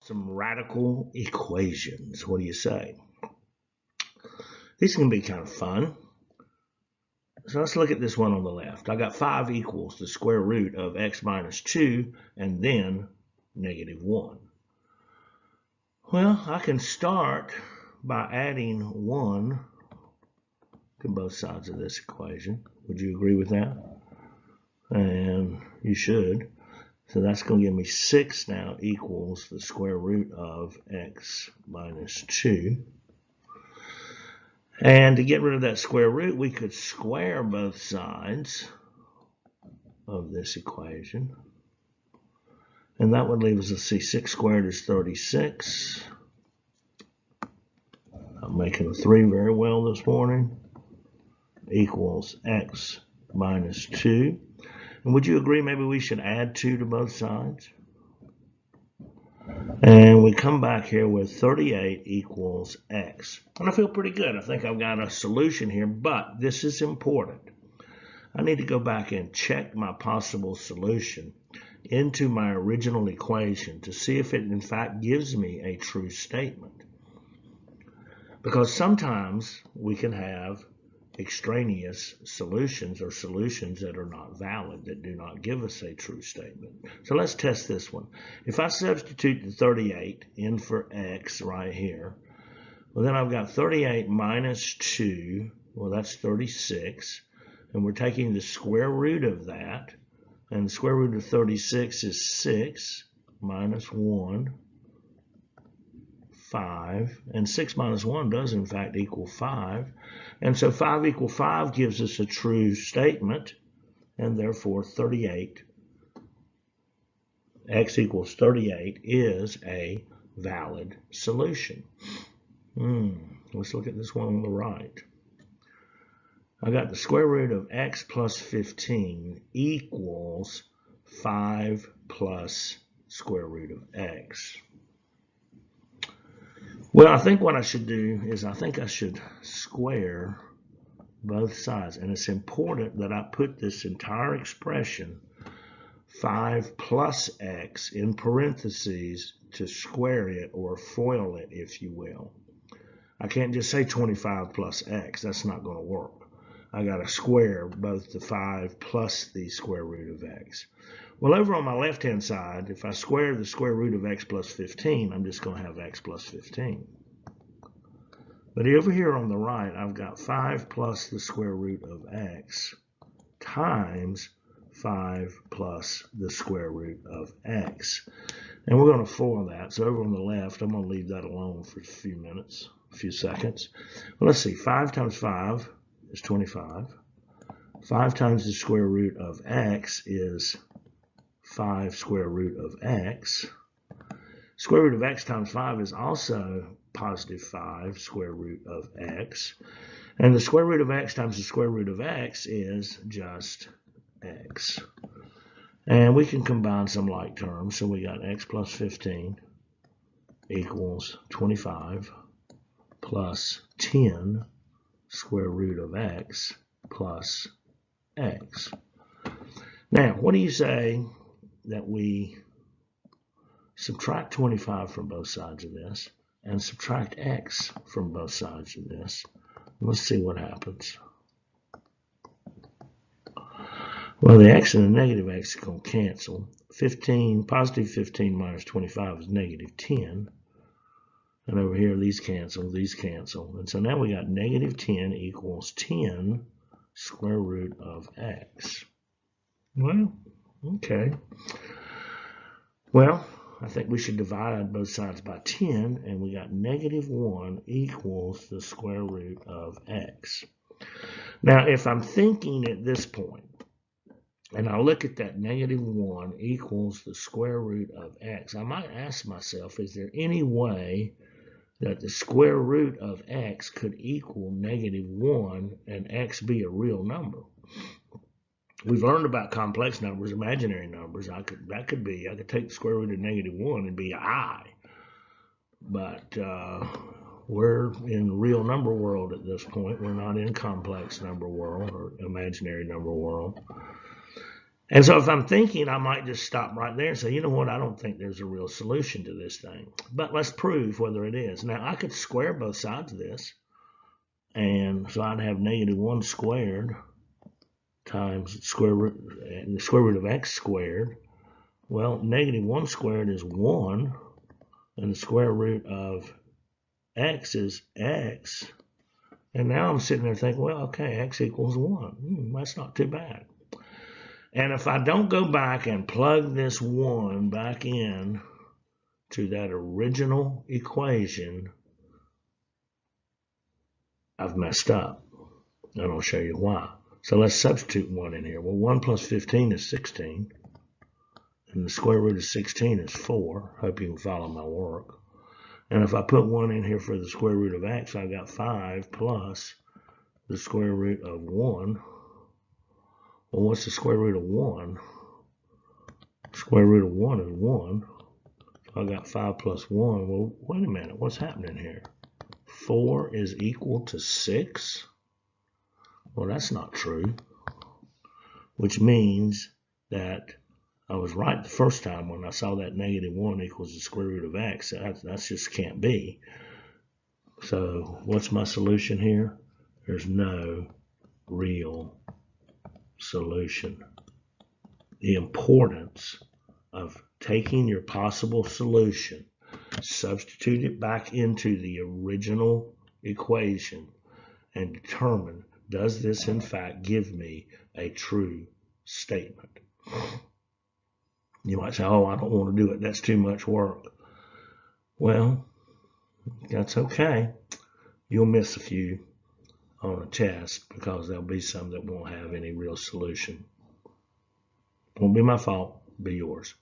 some radical equations. What do you say? These can be kind of fun. So let's look at this one on the left. I got 5 equals the square root of x minus 2 and then negative 1. Well, I can start by adding 1 to both sides of this equation. Would you agree with that? And you should. So that's going to give me 6 now equals the square root of x minus 2. And to get rid of that square root, we could square both sides of this equation. And that would leave us, let's see, 6 squared is 36. I'm making a 3 very well this morning. Equals x minus 2. And would you agree maybe we should add 2 to both sides? And we come back here with 38 equals x. And I feel pretty good. I think I've got a solution here, but this is important. I need to go back and check my possible solution into my original equation to see if it in fact gives me a true statement. Because sometimes we can have extraneous solutions or solutions that are not valid, that do not give us a true statement. So let's test this one. If I substitute the 38 in for x right here, well then I've got 38 minus 2, well that's 36, and we're taking the square root of that, and the square root of 36 is 6 minus 1, 5, and 6 minus 1 does in fact equal 5. And so 5 equal 5 gives us a true statement, and therefore 38, x equals 38 is a valid solution. Let's look at this one on the right. I got the square root of x plus 15 equals 5 plus square root of x. Well, I think what I should do is I think I should square both sides. And it's important that I put this entire expression, 5 plus x, in parentheses to square it or FOIL it, if you will. I can't just say 25 plus x. That's not going to work. I got to square both the 5 plus the square root of x. Well, over on my left-hand side, if I square the square root of x plus 15, I'm just going to have x plus 15. But over here on the right, I've got 5 plus the square root of x times 5 plus the square root of x. And we're going to FOIL that. So over on the left, I'm going to leave that alone for a few minutes, a few seconds. Well, let's see. 5 times 5 is 25. 5 times the square root of x is 5 square root of x. Square root of x times 5 is also positive 5 square root of x. And the square root of x times the square root of x is just x. And we can combine some like terms. So we got x plus 15 equals 25 plus 10 square root of x plus x. Now, what do you say that we subtract 25 from both sides of this and subtract x from both sides of this? Let's see what happens. Well, the x and the negative x are going to cancel. 15, positive 15 minus 25 is negative 10. And over here, these cancel. And so now we got negative 10 equals 10 square root of x. Well, okay. Well, I think we should divide both sides by 10, and we got negative 1 equals the square root of x. Now, if I'm thinking at this point, and I look at that negative 1 equals the square root of x, I might ask myself, is there any way that the square root of x could equal negative 1 and x be a real number? We've learned about complex numbers, imaginary numbers. I could take the square root of negative 1 and be I. But we're in real number world at this point. We're not in complex number world or imaginary number world. And so if I'm thinking, I might just stop right there and say, you know what, I don't think there's a real solution to this thing. But let's prove whether it is. Now, I could square both sides of this. And so I'd have -1 squared times the square root of x squared. Well, -1 squared is 1, and the square root of x is x. And now I'm sitting there thinking, well, okay, x equals 1. That's not too bad. And if I don't go back and plug this 1 back in to that original equation, I've messed up. And I'll show you why. So let's substitute 1 in here. Well, 1 plus 15 is 16. And the square root of 16 is 4. Hope you can follow my work. And if I put 1 in here for the square root of x, I got 5 plus the square root of 1. Well, what's the square root of 1? Square root of 1 is 1. So I got 5 plus 1. Well, wait a minute. What's happening here? 4 is equal to 6? Well, that's not true. Which means that I was right the first time when I saw that -1 equals the square root of x. That just can't be. So what's my solution here? There's no real solution. The importance of taking your possible solution, substitute it back into the original equation, and determine, does this in fact give me a true statement? You might say, oh, I don't want to do it. That's too much work. Well, that's okay. You'll miss a few on a test because there'll be some that won't have any real solution. Won't be my fault, be yours.